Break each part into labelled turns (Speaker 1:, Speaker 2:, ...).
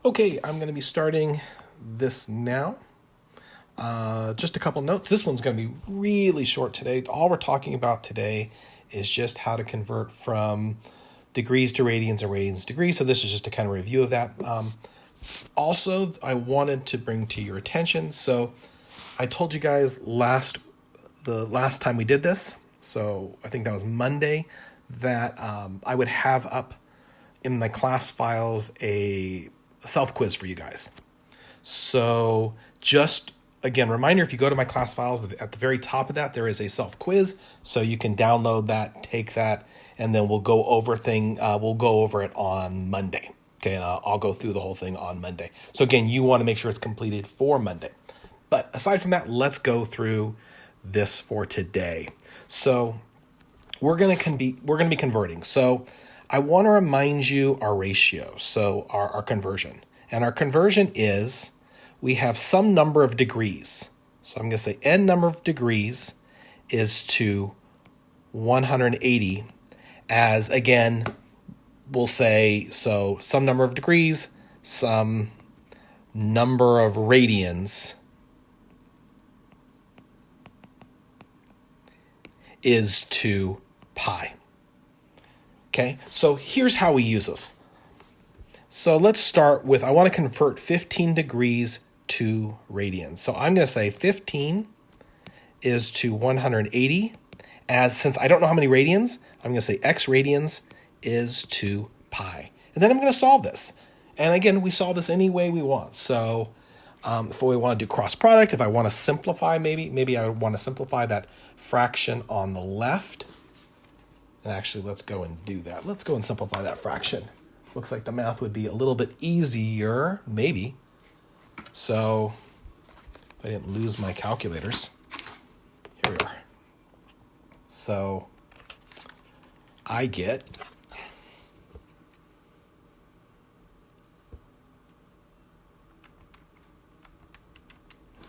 Speaker 1: Okay, I'm going to be starting this now. Just a couple notes. This one's going to be really short today. All we're talking about today is just how to convert from degrees to radians and radians to degrees. So this is just a kind of review of that. Also, I wanted to bring to your attention. So I told you guys the last time we did this, so I think that was Monday, that I would have up in my class files a self-quiz for you guys. So just, again, reminder, if you go to my class files, at the very top of that, there is a self-quiz. So you can download that, take that, and then we'll go over it on Monday. Okay, and I'll go through the whole thing on Monday. So again, you want to make sure it's completed for Monday. But aside from that, let's go through this for today. So we're gonna be converting. So I want to remind you our ratio, so our conversion. And our conversion is, we have some number of degrees. So I'm going to say n number of degrees is to 180, as again, we'll say, so some number of degrees, some number of radians is to pi. Okay, so here's how we use this. So let's start with, I want to convert 15 degrees to radians. So I'm going to say 15 is to 180, as since I don't know how many radians, I'm going to say x radians is to pi. And then I'm going to solve this. And again, we solve this any way we want. So if we want to do cross product, if I want to simplify, maybe I want to simplify that fraction on the left. And actually, let's go and do that. Let's go and simplify that fraction. Looks like the math would be a little bit easier, maybe. So, if I didn't lose my calculators. Here we are. So, I get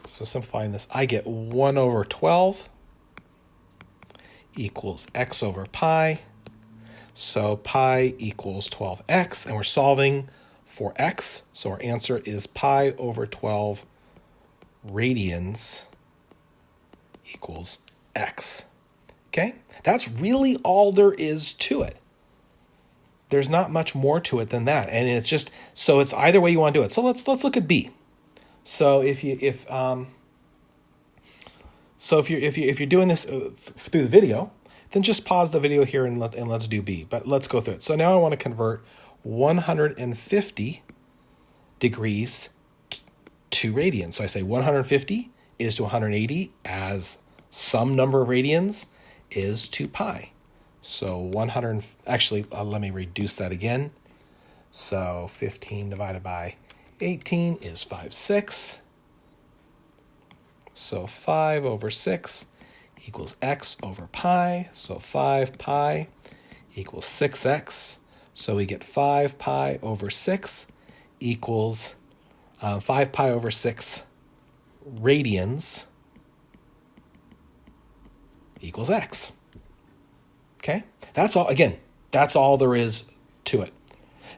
Speaker 1: simplifying this, I get 1 over 12 equals x over pi. So pi equals 12x, and we're solving for x. So our answer is pi over 12 radians equals x. Okay? That's really all there is to it. There's not much more to it than that. And it's just, so it's either way you want to do it. So let's look at B. So if you're doing this through the video, then just pause the video here and let's do B. But let's go through it. So now I want to convert 150 degrees to radians. So I say 150 is to 180, as some number of radians is to pi. So let me reduce that again. So 15 divided by 18 is 5/6. So 5 over 6 equals x over pi. So 5 pi equals 6x. So we get 5 pi over 6 equals 5 pi over 6 radians equals x. Okay? That's all. Again, that's all there is to it.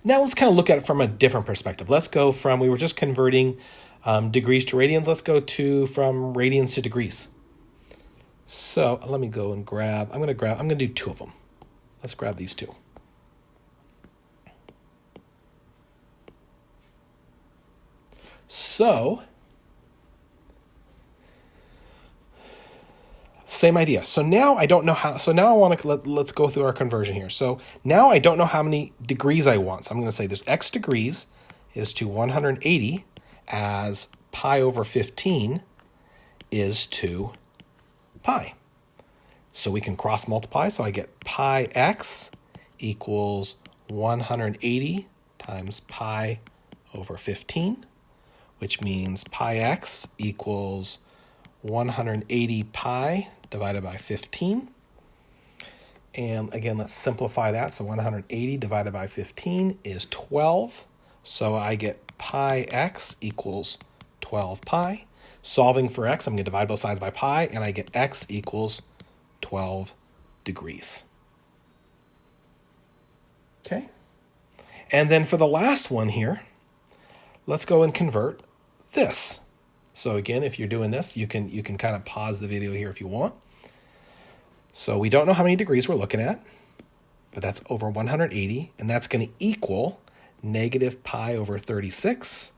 Speaker 1: Now let's kind of look at it from a different perspective. Let's go from, we were just converting degrees to radians. Let's go from radians to degrees. So let me go and I'm going to do 2 of them. Let's grab these 2. So, same idea. So now I don't know how, so now I want to, let's go through our conversion here. So now I don't know how many degrees I want. So I'm going to say there's x degrees is to 180, as pi over 15 is to pi. So we can cross multiply. So I get pi x equals 180 times pi over 15, which means pi x equals 180 pi divided by 15. And again, let's simplify that. So 180 divided by 15 is 12. So I get pi x equals 12 pi. Solving for x, I'm going to divide both sides by pi, and I get x equals 12 degrees. Okay? And then for the last one here, let's go and convert this. So again, if you're doing this, you can kind of pause the video here if you want. So we don't know how many degrees we're looking at, but that's over 180, and that's going to equal negative pi over 36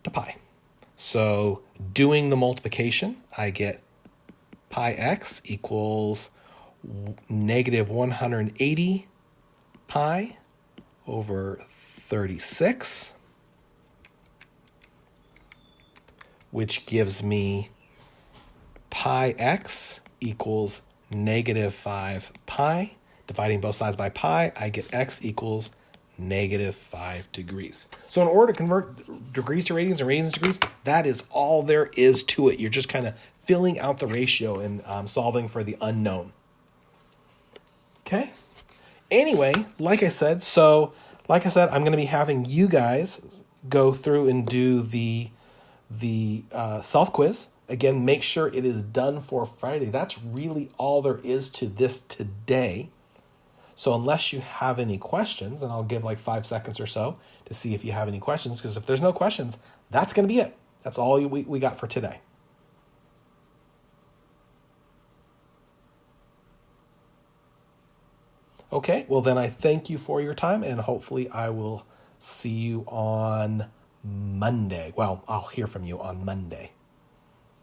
Speaker 1: to pi. So doing the multiplication, I get pi x equals negative 180 pi over 36, which gives me pi x equals negative 5 pi. Dividing both sides by pi, I get x equals negative 5 degrees. So in order to convert degrees to radians and radians to degrees, that is all there is to it. You're just kind of filling out the ratio and solving for the unknown. Okay? Anyway, like I said, I'm going to be having you guys go through and do the self-quiz. Again, make sure it is done for Friday. That's really all there is to this today. So unless you have any questions, and I'll give like 5 seconds or so to see if you have any questions, because if there's no questions, that's going to be it. That's all we got for today. Okay, well then I thank you for your time, and hopefully I will see you on Monday. Well, I'll hear from you on Monday.